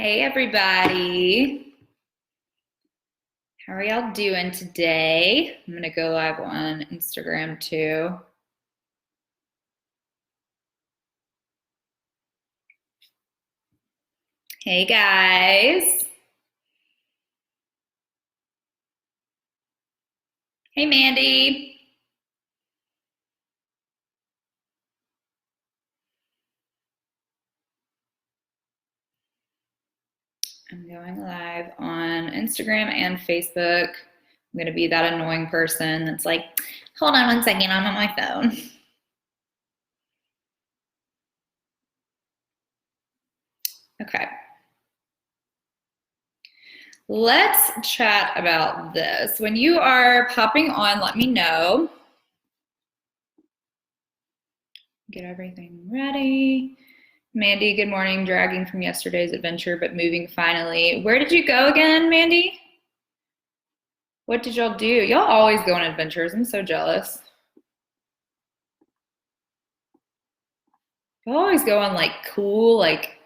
Hey everybody, how are y'all doing today? I'm gonna go live on Instagram too. Hey guys. Hey Mandy. I'm going live on Instagram and Facebook. I'm gonna be that annoying person that's like, hold on one second, I'm on my phone. Okay. Let's chat about this. When you are popping on, let me know. Get everything ready. Mandy, good morning. Dragging from yesterday's adventure, but moving finally. Where did you go again, Mandy? What did y'all do? Y'all always go on adventures. I'm so jealous. Y'all always go on like cool, like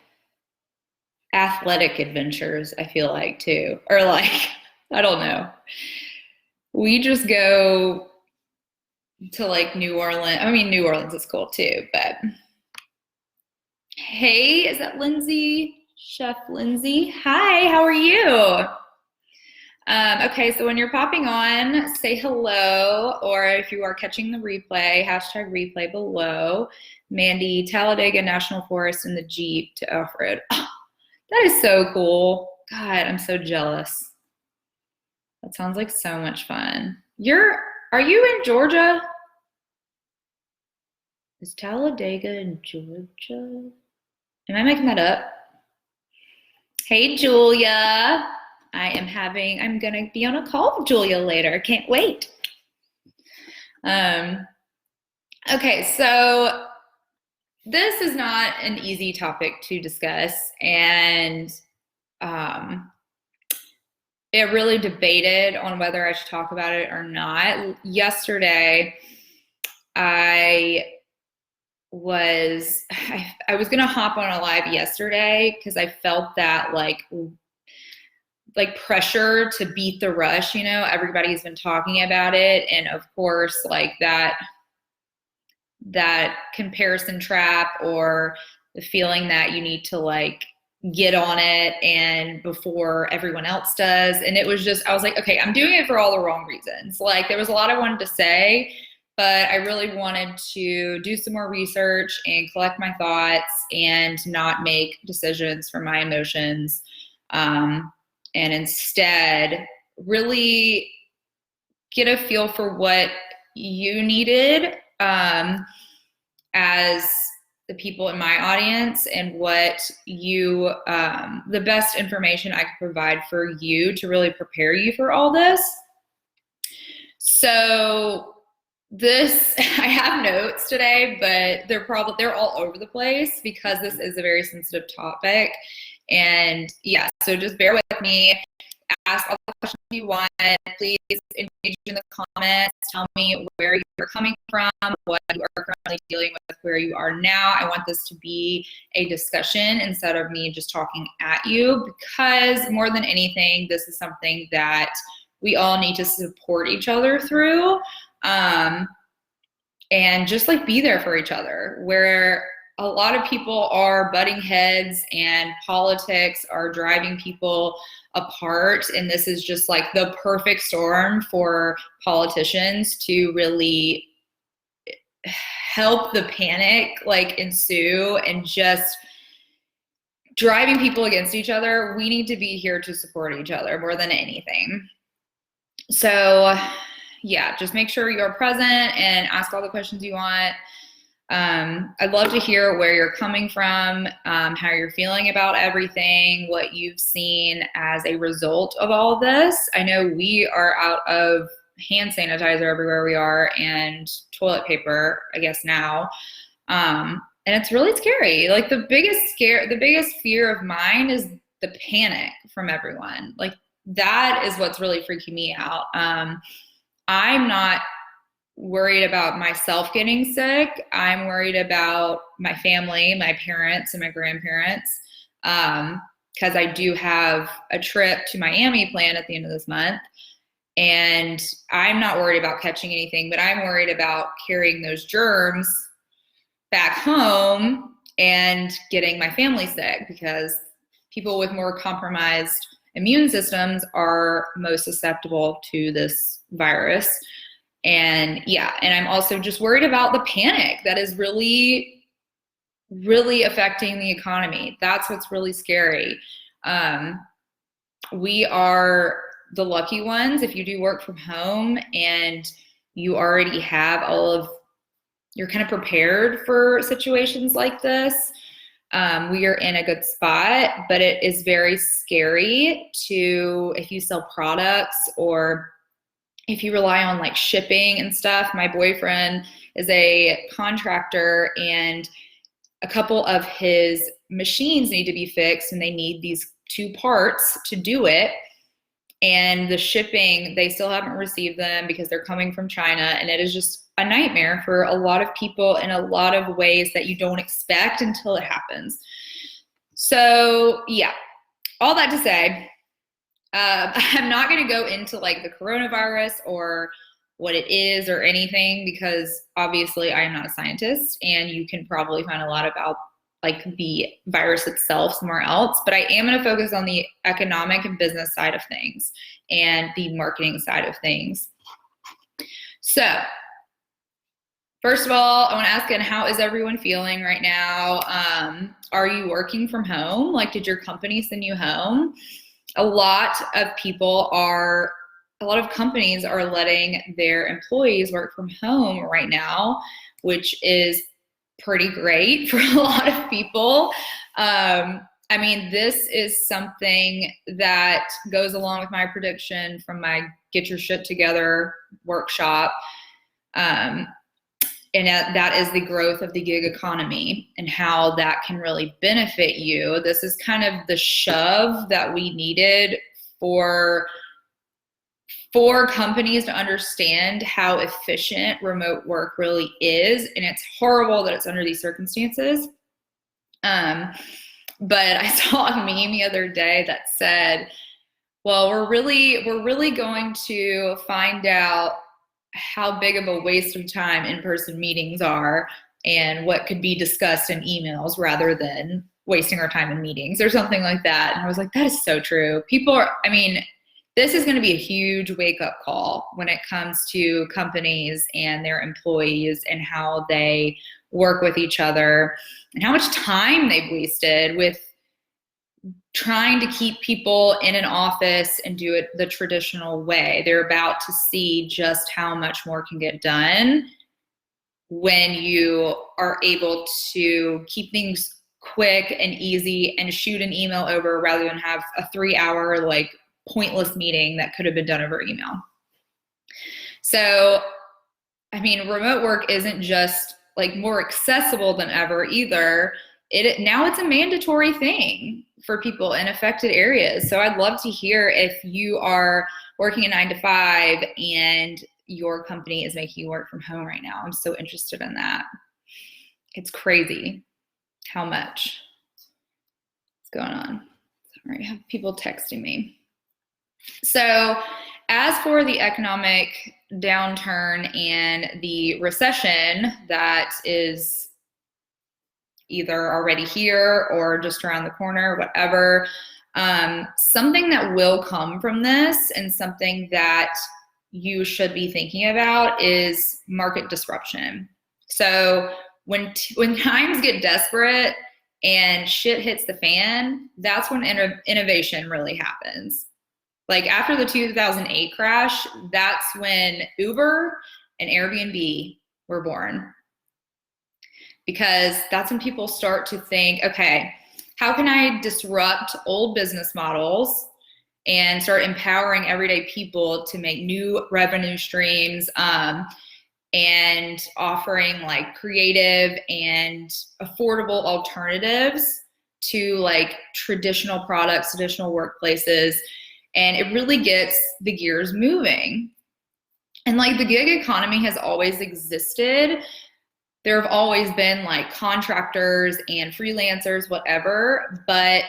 athletic adventures, I feel like too. Or like, I don't know. We just go to like New Orleans. I mean, New Orleans is cool too, but hey, is that Lindsay? Chef Lindsay? Hi, how are you? Okay, so when you're popping on, say hello, or if you are catching the replay, hashtag replay below. Mandy, Talladega National Forest in the Jeep to off-road. Oh, that is so cool. God, I'm so jealous. That sounds like so much fun. Are you in Georgia? Is Talladega in Georgia? Am I making that up? Hey, Julia. I'm gonna be on a call with Julia later. Can't wait. Okay, so this is not an easy topic to discuss, and it really debated on whether I should talk about it or not. Yesterday, I was gonna hop on a live yesterday because I felt that like pressure to beat the rush, everybody's been talking about it. And of course, like that comparison trap, or the feeling that you need to like get on it and before everyone else does. And it was just, I was like, okay, I'm doing it for all the wrong reasons. Like there was a lot I wanted to say, but I really wanted to do some more research and collect my thoughts and not make decisions from my emotions. And instead really get a feel for what you needed as the people in my audience, and what you, the best information I could provide for you to really prepare you for all this. So I have notes today, but they're all over the place because this is a very sensitive topic. And yeah, so just bear with me. Ask all the questions you want. Please engage in the comments. Tell me where you're coming from, what you are currently dealing with, where you are now. I want this to be a discussion instead of me just talking at you, because more than anything, this is something that we all need to support each other through. And just like be there for each other, where a lot of people are butting heads and politics are driving people apart. And this is just like the perfect storm for politicians to really help the panic like ensue and just driving people against each other. We need to be here to support each other more than anything. So yeah, just make sure you're present and ask all the questions you want. I'd love to hear where you're coming from, how you're feeling about everything, what you've seen as a result of all of this. I know we are out of hand sanitizer everywhere we are, and toilet paper, I guess now. And it's really scary. Like the biggest fear of mine is the panic from everyone. Like that is what's really freaking me out. I'm not worried about myself getting sick. I'm worried about my family, my parents and my grandparents. because I do have a trip to Miami planned at the end of this month. And I'm not worried about catching anything, but I'm worried about carrying those germs back home and getting my family sick, because people with more compromised immune systems are most susceptible to this virus. And yeah, and I'm also just worried about the panic that is really, really affecting the economy. That's what's really scary. We are the lucky ones if you do work from home and you already have you're kind of prepared for situations like this. We are in a good spot, but it is very scary if you sell products or if you rely on like shipping and stuff. My boyfriend is a contractor and a couple of his machines need to be fixed and they need these 2 parts to do it. And the shipping, they still haven't received them because they're coming from China. And it is just a nightmare for a lot of people in a lot of ways that you don't expect until it happens. So yeah, all that to say, I'm not going to go into like the coronavirus or what it is or anything, because obviously I am not a scientist and you can probably find a lot about like the virus itself somewhere else, but I am going to focus on the economic and business side of things and the marketing side of things. So first of all, I want to ask, how is everyone feeling right now? Are you working from home? Like, did your company send you home? A lot of companies are letting their employees work from home right now, which is pretty great for a lot of people. I mean, this is something that goes along with my prediction from my Get Your Shit Together workshop. And that is the growth of the gig economy and how that can really benefit you. This is kind of the shove that we needed for companies to understand how efficient remote work really is. And it's horrible that it's under these circumstances. But I saw a meme the other day that said, well, we're really going to find out how big of a waste of time in-person meetings are and what could be discussed in emails rather than wasting our time in meetings or something like that. And I was like, that is so true. This is going to be a huge wake-up call when it comes to companies and their employees and how they work with each other and how much time they've wasted with trying to keep people in an office and do it the traditional way. They're about to see just how much more can get done when you are able to keep things quick and easy and shoot an email over rather than have a 3-hour like pointless meeting that could have been done over email. So, I mean, remote work isn't just like more accessible than ever either. Now it's a mandatory thing for people in affected areas. So I'd love to hear if you are working a 9-to-5 and your company is making you work from home right now. I'm so interested in that. It's crazy how much is going on. Sorry, I have people texting me. So as for the economic downturn and the recession that is either already here or just around the corner, whatever, something that will come from this and something that you should be thinking about is market disruption. So when times get desperate and shit hits the fan, that's when innovation really happens. Like after the 2008 crash, that's when Uber and Airbnb were born. Because that's when people start to think, okay, how can I disrupt old business models and start empowering everyday people to make new revenue streams and offering like creative and affordable alternatives to like traditional products, traditional workplaces. And it really gets the gears moving. And like the gig economy has always existed. There have always been like contractors and freelancers, whatever, but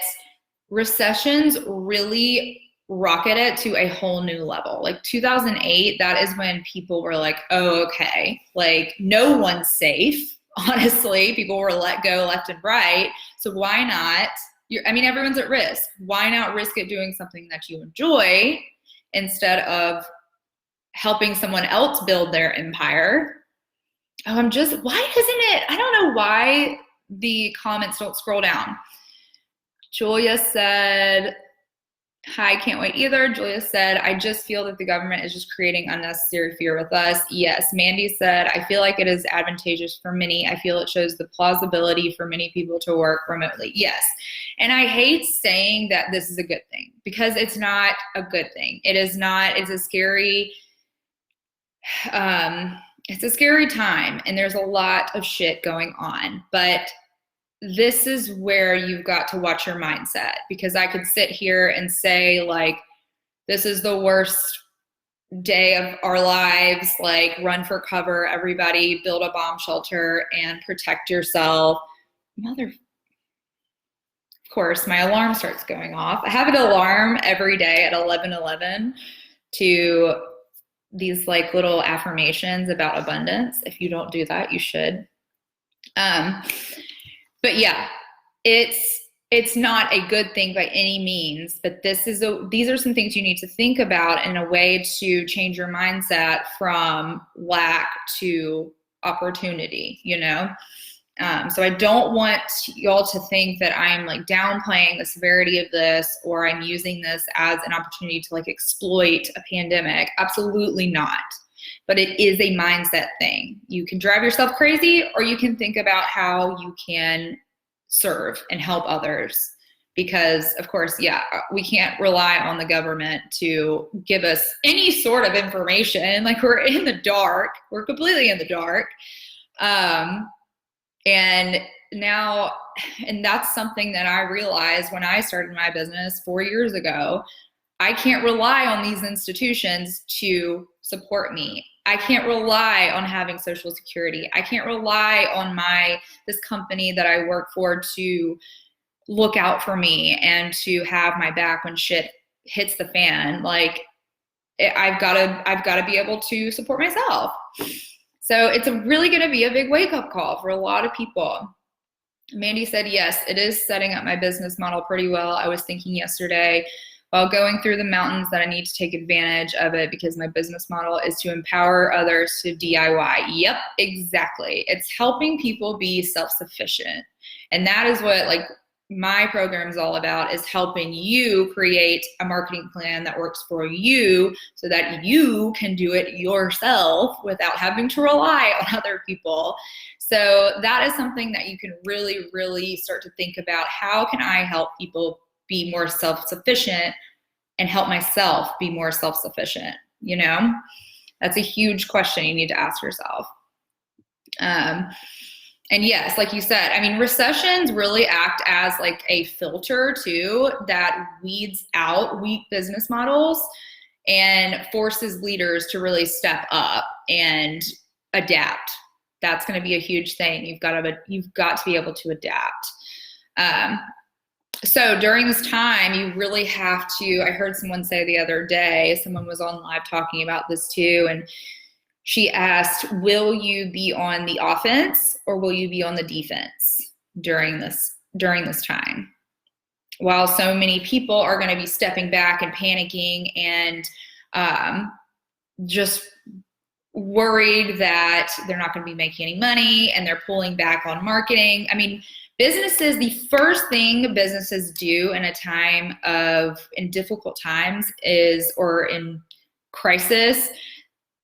recessions really rocket it to a whole new level. Like 2008, that is when people were like, oh, okay, like no one's safe. Honestly, people were let go left and right. So why not? Everyone's at risk. Why not risk it doing something that you enjoy instead of helping someone else build their empire? Oh, why isn't it? I don't know why the comments don't scroll down. Julia said, hi, can't wait either. Julia said, I just feel that the government is just creating unnecessary fear with us. Yes. Mandy said, I feel like it is advantageous for many. I feel it shows the plausibility for many people to work remotely. Yes. And I hate saying that this is a good thing, because it's not a good thing. It is not. It's a scary time, and there's a lot of shit going on. But this is where you've got to watch your mindset, because I could sit here and say, like, this is the worst day of our lives, like, run for cover, everybody, build a bomb shelter and protect yourself. Of course, my alarm starts going off. I have an alarm every day at 11:11 to these like little affirmations about abundance. If you don't do that, you should. But yeah, it's not a good thing by any means, but these are some things you need to think about in a way to change your mindset from lack to opportunity, you know? So I don't want y'all to think that I'm like downplaying the severity of this, or I'm using this as an opportunity to like exploit a pandemic. Absolutely not. But it is a mindset thing. You can drive yourself crazy, or you can think about how you can serve and help others. Because of course, yeah, we can't rely on the government to give us any sort of information. Like, we're in the dark. We're completely in the dark. And that's something that I realized when I started my business 4 years ago. I can't rely on these institutions to support me. I can't rely on having Social Security. I can't rely on this company that I work for to look out for me and to have my back when shit hits the fan. Like, I've got to be able to support myself. So it's really going to be a big wake-up call for a lot of people. Mandy said, yes, it is setting up my business model pretty well. I was thinking yesterday, while going through the mountains, that I need to take advantage of it, because my business model is to empower others to DIY. Yep, exactly. It's helping people be self-sufficient. And that is what like my program is all about, is helping you create a marketing plan that works for you so that you can do it yourself without having to rely on other people. So that is something that you can really, really start to think about. How can I help people be more self-sufficient and help myself be more self-sufficient? You know, that's a huge question you need to ask yourself. And yes, like you said, I mean, recessions really act as like a filter too, that weeds out weak business models and forces leaders to really step up and adapt. That's going to be a huge thing. You've got to be able to adapt. So during this time, you really have to, I heard someone say the other day, someone was on live talking about this too, and she asked, will you be on the offense or will you be on the defense during this time? While so many people are going to be stepping back and panicking and just worried that they're not going to be making any money and they're pulling back on marketing. I mean, businesses, the first thing businesses do in a time in difficult times or in crisis,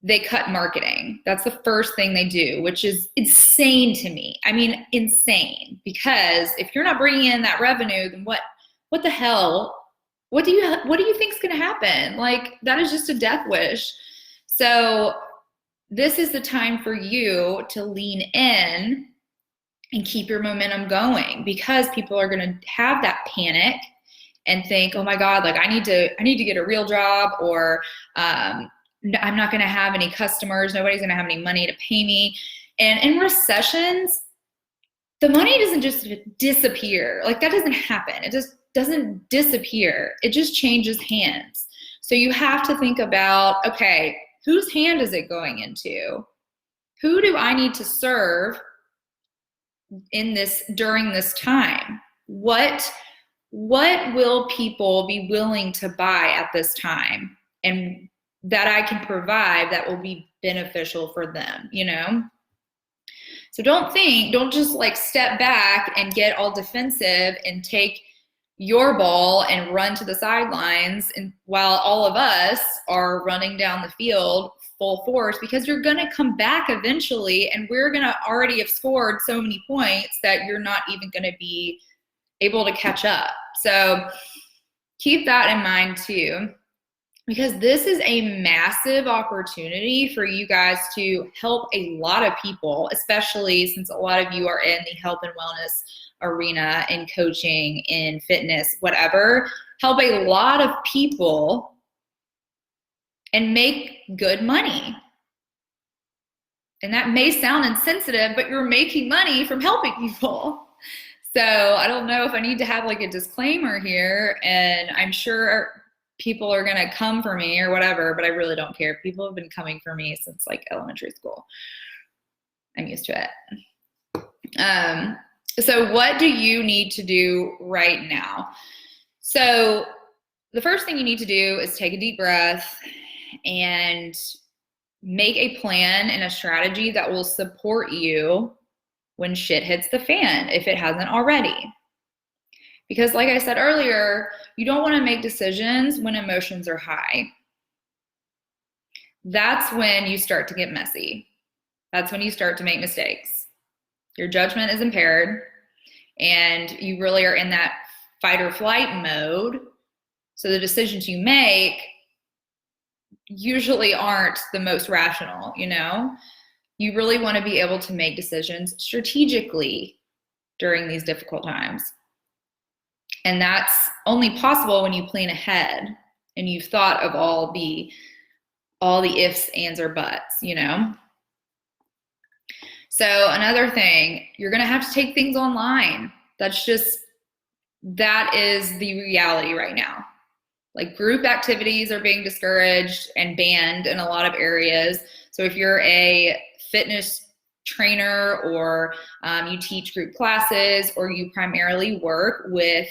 they cut marketing. That's the first thing they do, which is insane to me. I mean, insane, because if you're not bringing in that revenue, then what the hell? What do you think is going to happen? Like, that is just a death wish. So this is the time for you to lean in and keep your momentum going, because people are going to have that panic and think, oh my God, like I need to get a real job, or I'm not going to have any customers. Nobody's going to have any money to pay me. And in recessions, the money doesn't just disappear. Like, that doesn't happen. doesn't disappear. It just changes hands. So you have to think about, okay, whose hand is it going into? Who do I need to serve during this time? What will people be willing to buy at this time, and that I can provide that will be beneficial for them, you know? So don't just like step back and get all defensive and take your ball and run to the sidelines, and while all of us are running down the field full force, because you're going to come back eventually, and we're going to already have scored so many points that you're not even going to be able to catch up. So keep that in mind too, because this is a massive opportunity for you guys to help a lot of people, especially since a lot of you are in the health and wellness arena, in coaching, in fitness, whatever. Help a lot of people and make good money. And that may sound insensitive, but you're making money from helping people. So I don't know if I need to have like a disclaimer here, and I'm sure people are gonna come for me or whatever, but I really don't care. People have been coming for me since like elementary school. I'm used to it. So what do you need to do right now? So the first thing you need to do is take a deep breath and make a plan and a strategy that will support you when shit hits the fan, if it hasn't already. Because like I said earlier, you don't want to make decisions when emotions are high. That's when you start to get messy. That's when you start to make mistakes. Your judgment is impaired, and you really are in that fight or flight mode. So the decisions you make usually aren't the most rational, you know? You really want to be able to make decisions strategically during these difficult times. And that's only possible when you plan ahead and you've thought of all the ifs, ands, or buts, you know? So another thing, you're going to have to take things online. That is the reality right now. Like, group activities are being discouraged and banned in a lot of areas. So if you're a fitness trainer, or you teach group classes, or you primarily work with,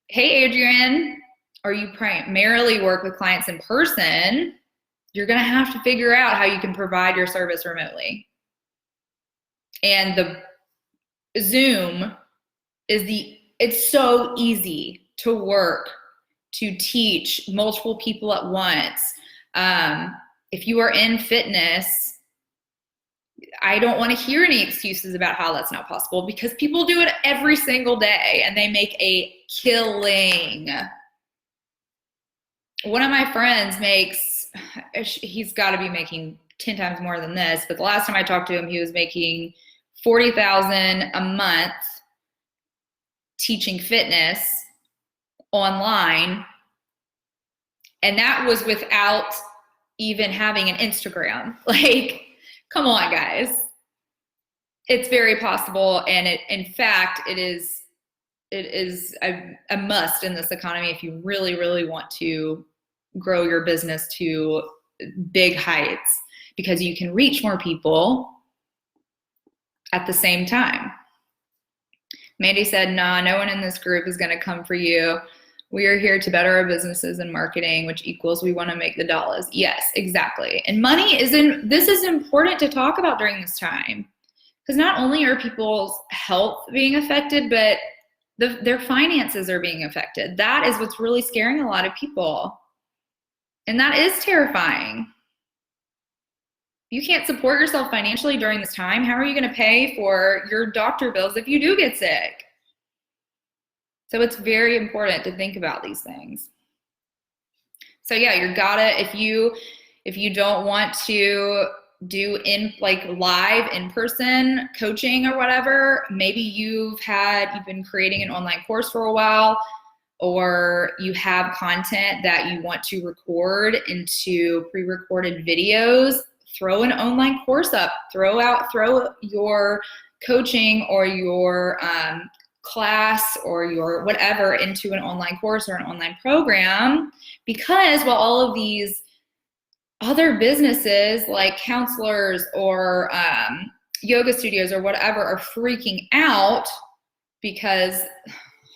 hey Adrian, or you primarily work with clients in person, you're going to have to figure out how you can provide your service remotely. And the Zoom it's so easy to work, to teach multiple people at once. If you are in fitness, I don't want to hear any excuses about how that's not possible, because people do it every single day and they make a killing. One of my friends he's got to be making 10 times more than this, but the last time I talked to him, he was making $40,000 a month teaching fitness online. And that was without even having an Instagram. Like, come on, guys. It's very possible. And in fact, it is a must in this economy if you really, really want to grow your business to big heights, because you can reach more people at the same time. Mandy said, nah, no one in this group is going to come for you. We are here to better our businesses and marketing, which equals we want to make the dollars. Yes, exactly. And this is important to talk about during this time, because not only are people's health being affected, but their finances are being affected. That is what's really scaring a lot of people. And that is terrifying. You can't support yourself financially during this time. How are you going to pay for your doctor bills if you do get sick? So it's very important to think about these things. So yeah, if you don't want to do live in-person coaching or whatever, maybe you've been creating an online course for a while, or you have content that you want to record into pre-recorded videos. Throw an online course up, throw your coaching or your class or your whatever into an online course or an online program, because while all of these other businesses like counselors or yoga studios or whatever are freaking out because,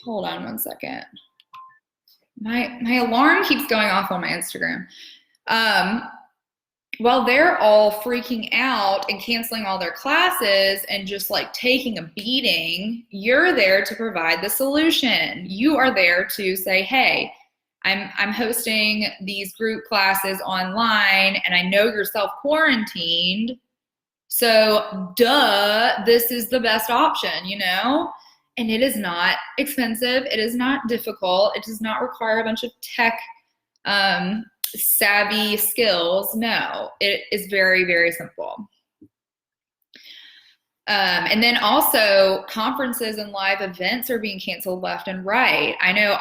hold on one second. My alarm keeps going off on my Instagram. While they're all freaking out and canceling all their classes and just like taking a beating, you're there to provide the solution. You are there to say, hey, I'm hosting these group classes online and I know you're self-quarantined. So this is the best option, you know? And it is not expensive. It is not difficult. It does not require a bunch of tech savvy skills. No, it is very, very simple. And then also conferences and live events are being canceled left and right. I know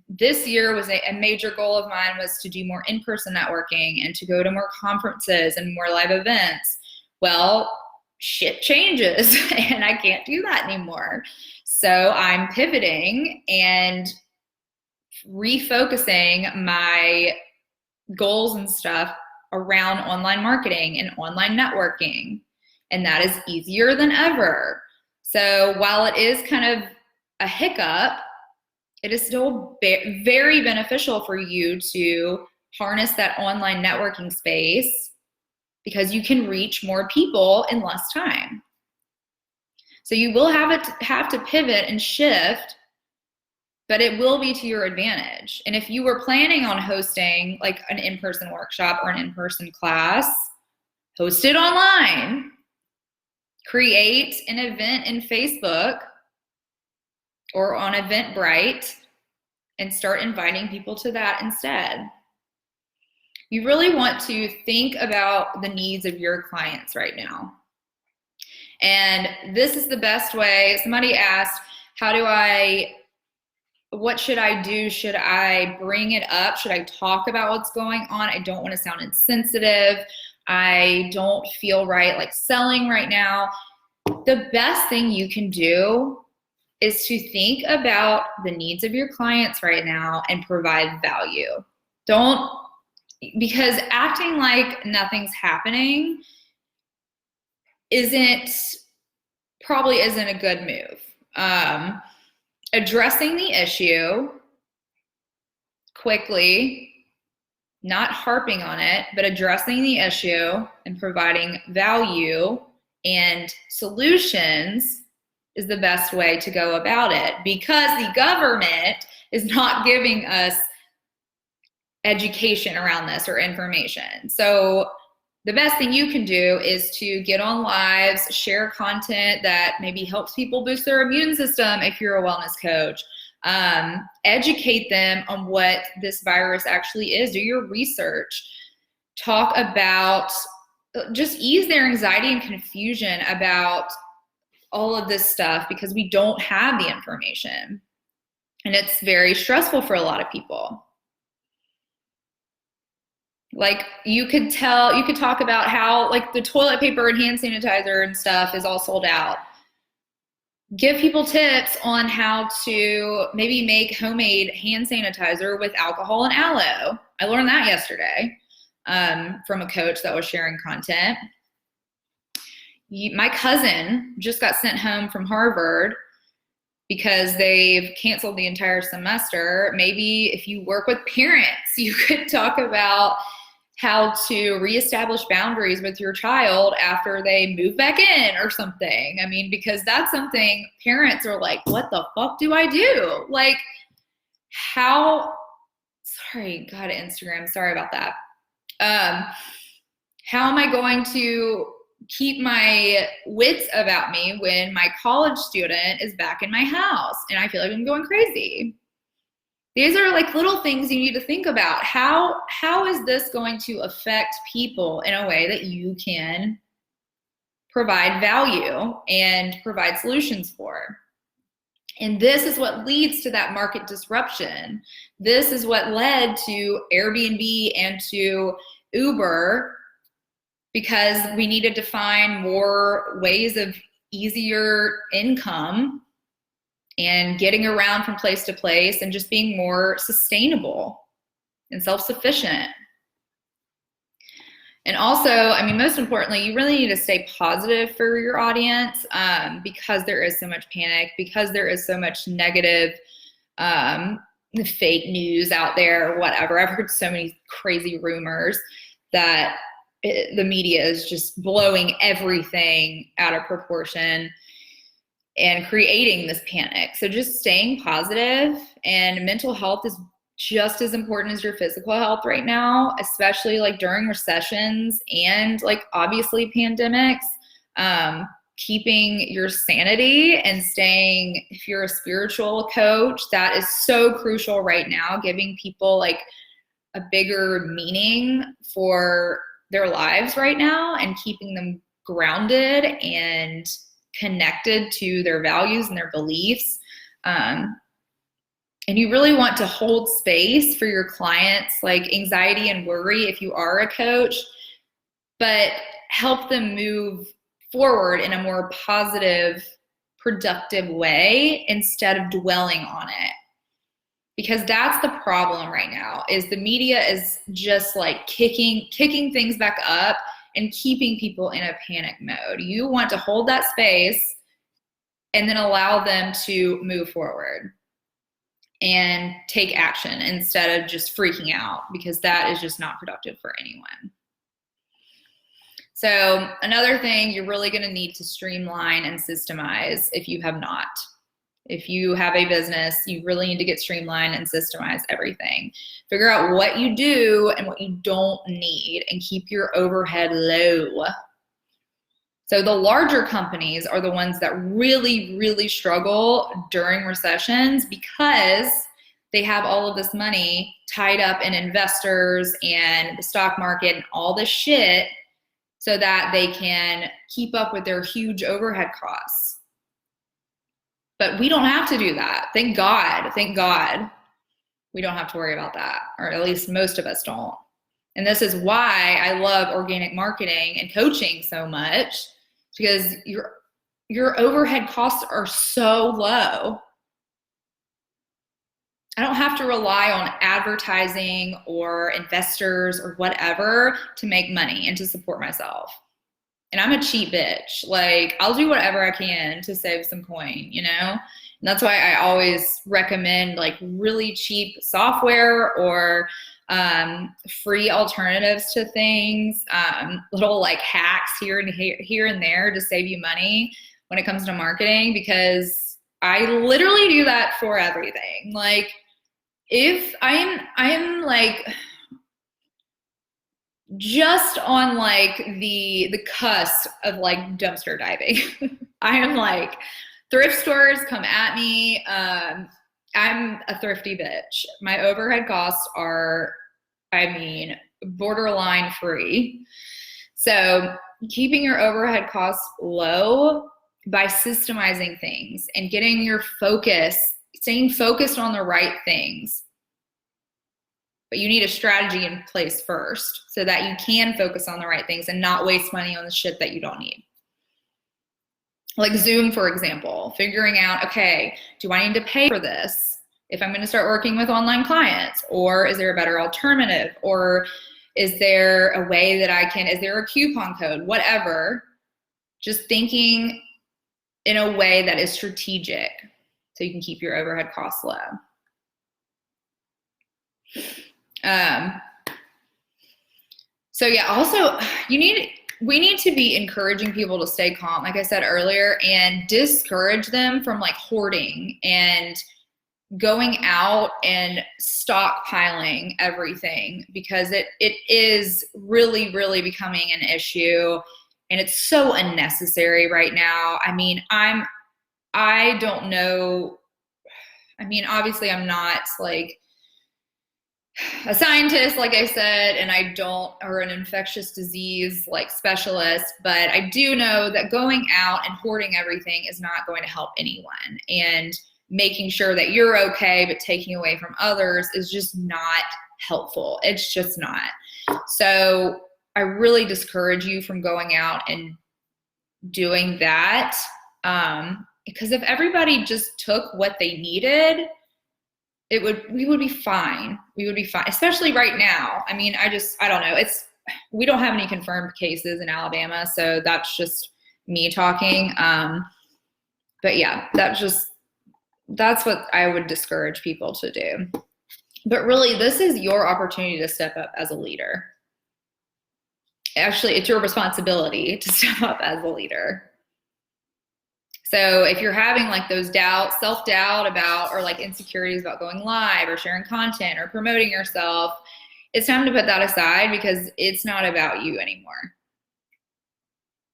this year was a major goal of mine was to do more in-person networking and to go to more conferences and more live events. Well, shit changes and I can't do that anymore. So I'm pivoting and refocusing my goals and stuff around online marketing and online networking. And that is easier than ever. So while it is kind of a hiccup, it is still very beneficial for you to harness that online networking space because you can reach more people in less time. So you will have to pivot and shift, but it will be to your advantage. And if you were planning on hosting like an in-person workshop or an in-person class, host it online. Create an event in Facebook or on Eventbrite and start inviting people to that instead. You really want to think about the needs of your clients right now. And this is the best way. Somebody asked, what should I do? Should I bring it up? Should I talk about what's going on? I don't want to sound insensitive. I don't feel right like selling right now. The best thing you can do is to think about the needs of your clients right now and provide value. Because acting like nothing's happening probably isn't a good move. Addressing the issue quickly, not harping on it, but addressing the issue and providing value and solutions is the best way to go about it, because the government is not giving us education around this or information. So the best thing you can do is to get on lives, share content that maybe helps people boost their immune system if you're a wellness coach. Educate them on what this virus actually is. Do your research. Talk about, just ease their anxiety and confusion about all of this stuff because we don't have the information. And it's very stressful for a lot of people. Like you could talk about how like the toilet paper and hand sanitizer and stuff is all sold out. Give people tips on how to maybe make homemade hand sanitizer with alcohol and aloe. I learned that yesterday from a coach that was sharing content. My cousin just got sent home from Harvard because they've canceled the entire semester. Maybe if you work with parents, you could talk about how to reestablish boundaries with your child after they move back in or something. I mean, because that's something parents are like, what the fuck do I do? Like God, Instagram, sorry about that. How am I going to keep my wits about me when my college student is back in my house and I feel like I'm going crazy? These are like little things you need to think about. How is this going to affect people in a way that you can provide value and provide solutions for? And this is what leads to that market disruption. This is what led to Airbnb and to Uber, because we needed to find more ways of easier income and getting around from place to place and just being more sustainable and self-sufficient. And also, I mean, most importantly, you really need to stay positive for your audience, because there is so much panic, because there is so much negative fake news out there or whatever. I've heard so many crazy rumors that the media is just blowing everything out of proportion and creating this panic. So just staying positive, and mental health is just as important as your physical health right now, especially like during recessions and like obviously pandemics. Keeping your sanity and staying, if you're a spiritual coach, that is so crucial right now, giving people like a bigger meaning for their lives right now and keeping them grounded and connected to their values and their beliefs. And you really want to hold space for your clients, like anxiety and worry if you are a coach, but help them move forward in a more positive, productive way instead of dwelling on it. Because that's the problem right now, is the media is just like kicking things back up and keeping people in a panic mode. You want to hold that space and then allow them to move forward and take action instead of just freaking out, because that is just not productive for anyone. So another thing, you're really going to need to streamline and systemize if you have not. If you have a business, you really need to get streamlined and systemize everything. Figure out what you do and what you don't need, and keep your overhead low. So the larger companies are the ones that really, really struggle during recessions, because they have all of this money tied up in investors and the stock market and all this shit, so that they can keep up with their huge overhead costs. But we don't have to do that. Thank God. Thank God. We don't have to worry about that, or at least most of us don't. And this is why I love organic marketing and coaching so much, because your overhead costs are so low. I don't have to rely on advertising or investors or whatever to make money and to support myself. And I'm a cheap bitch. Like, I'll do whatever I can to save some coin, you know? And that's why I always recommend like really cheap software or free alternatives to things, little like hacks here and there to save you money when it comes to marketing, because I literally do that for everything. Like, if I'm like just on like the cusp of like dumpster diving. I am like, thrift stores come at me. I'm a thrifty bitch. My overhead costs are, I mean, borderline free. So keeping your overhead costs low by systemizing things and getting your focus, staying focused on the right things. But you need a strategy in place first so that you can focus on the right things and not waste money on the shit that you don't need. Like Zoom, for example, figuring out, okay, do I need to pay for this if I'm going to start working with online clients? Or is there a better alternative? Or is there a way that I can, is there a coupon code? Whatever. Just thinking in a way that is strategic so you can keep your overhead costs low. So yeah, also we need to be encouraging people to stay calm, like I said earlier, and discourage them from like hoarding and going out and stockpiling everything, because it is really, really becoming an issue, and it's so unnecessary right now. I mean, I don't know. I mean, obviously I'm not like a scientist, like I said, and or an infectious disease like specialist, but I do know that going out and hoarding everything is not going to help anyone, and making sure that you're okay but taking away from others is just not helpful. It's just not. So I really discourage you from going out and doing that. because if everybody just took what they needed, we would be fine. We would be fine, especially right now. I mean, I don't know. We don't have any confirmed cases in Alabama, so that's just me talking. But yeah, that's what I would discourage people to do. But really, this is your opportunity to step up as a leader. Actually, it's your responsibility to step up as a leader. So if you're having like those doubts, self-doubt about, or like insecurities about going live or sharing content or promoting yourself, it's time to put that aside, because it's not about you anymore.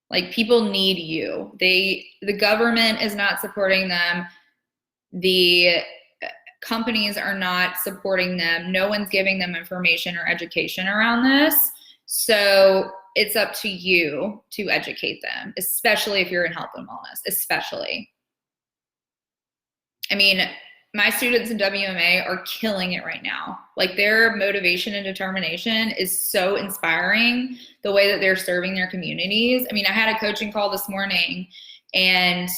Like, people need you. The government is not supporting them. The companies are not supporting them. No one's giving them information or education around this. So it's up to you to educate them, especially if you're in health and wellness, especially. I mean, my students in WMA are killing it right now. Like, their motivation and determination is so inspiring, the way that they're serving their communities. I mean, I had a coaching call this morning, and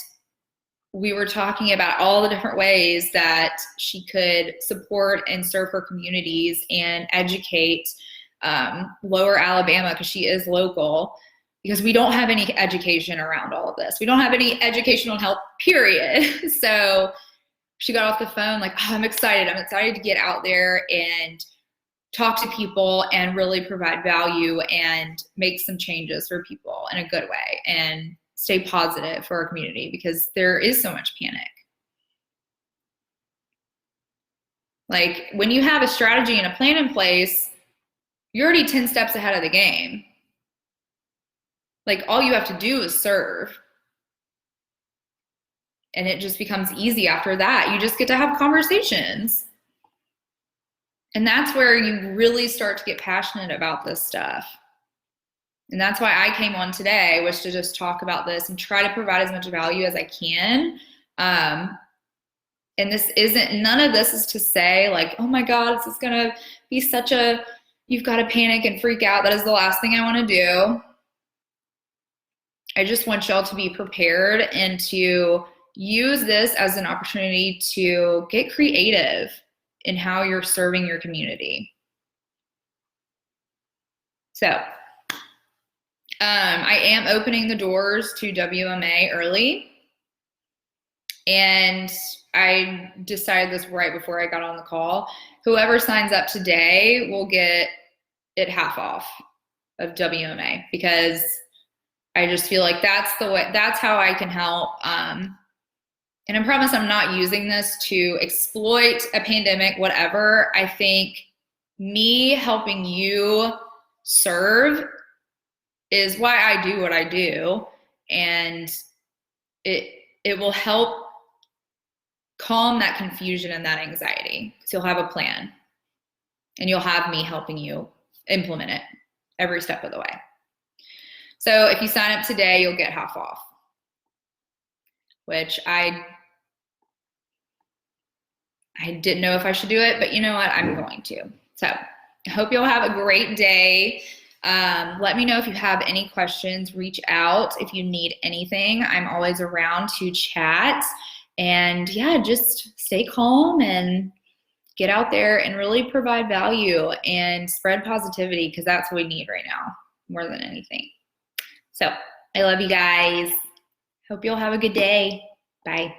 we were talking about all the different ways that she could support and serve her communities and educate Lower Alabama, because she is local, because we don't have any education around all of this. We don't have any educational help, period. So she got off the phone like, oh, I'm excited to get out there and talk to people and really provide value and make some changes for people in a good way and stay positive for our community, because there is so much panic. Like, when you have a strategy and a plan in place, you're already 10 steps ahead of the game. Like, all you have to do is serve. And it just becomes easy after that. You just get to have conversations. And that's where you really start to get passionate about this stuff. And that's why I came on today, was to just talk about this and try to provide as much value as I can. And none of this is to say like, oh my God, this is gonna be you've got to panic and freak out. That is the last thing I want to do. I just want y'all to be prepared and to use this as an opportunity to get creative in how you're serving your community. So I am opening the doors to WMA early, and I decided this right before I got on the call. Whoever signs up today will get it half off of WMA, because I just feel like that's how I can help. And I promise I'm not using this to exploit a pandemic, whatever. I think me helping you serve is why I do what I do. And it will help calm that confusion and that anxiety, because you'll have a plan and you'll have me helping you implement it every step of the way. So if you sign up today, you'll get half off, which I didn't know if I should do it, but you know what? I'm going to. So I hope you'll have a great day. Let me know if you have any questions. Reach out if you need anything. I'm always around to chat. And yeah, just stay calm and get out there and really provide value and spread positivity, because that's what we need right now more than anything. So I love you guys. Hope you'll have a good day. Bye.